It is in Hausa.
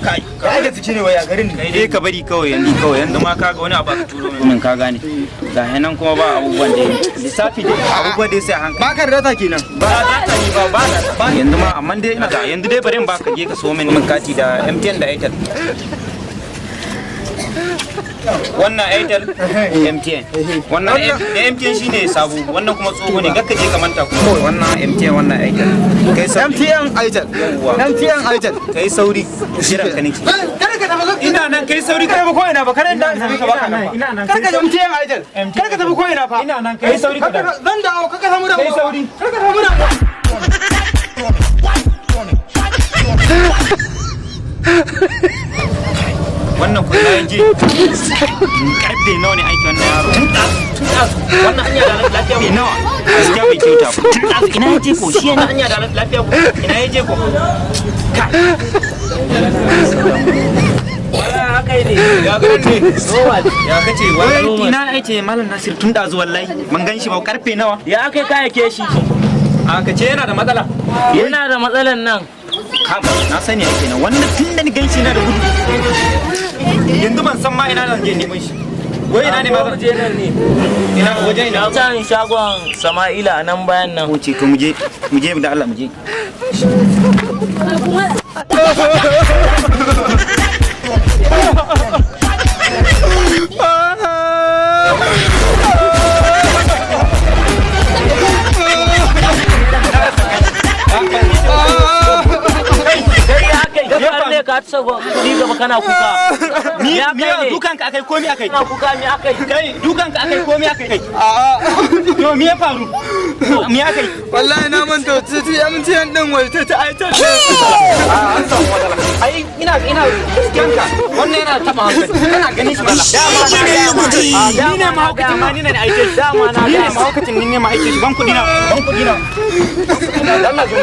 kai da suke ne waya garin kai dai ka bari kawai yanzu ma kaga wani abu ka turo min ka gane ga hanan kuma ba abubuwan da lissafi dai abubuwan dai sai hankali ba ka da data kenan ba data ni ba yanzu ma amma dai ina ga yanzu dai bari in baka je ka so min kati da MTN da Airtel wannan Airtel MTN wannan MTN shine sabo wannan kuma tsoho ne gakka je ka manta kuma wannan MTN wannan Airtel kai sauri MTN Airtel kai sauri jiran ka nake ina nan kai sauri kai ba ko ina ba kada da ka baka nan ina nan karka da MTN Airtel karka tafi ko ina fa ina nan kai sauri ka zan dawo kaka samu da kai sauri karka samu da wannan kuma yaje karfe nawa ne aiki wannan yaro wannan hanya da lafiya ko nawa gaskiya bai kyauta ba ina yaje ko shi yana hanya da lafiya ko ina yaje ko haka ne ya garin ne ya kace wai ina aice malam Nasir tun da zuwa wallahi ban gan shi ba karfe nawa ya akai kayake shi a kace yana da matsala matsalan nan na sani ake nan wannan tun da ni ganshi na da gudu yanzu ban san ma ina zan je neman shi wai ina ne ma zan je nan ne ina waje ina can shagon Sama'ila a nan bayan nan wuce to mu je da Allah mu je ka ta kudi gaba kana kuka ni dukan ka akai komai akai kana kuka mi akai kai dukan ka akai komai akai kai to me ya faru me akai wallahi na manta titi MTN din wai ta aitar an samu matsala ai ina ganka wannan yana taba hankali kana ganin shi mala ni ne ma hukuncin ma ni ne aike shi dama na ni ne ma hukuncin ni ne ma aike shi ban kudi na Allah zo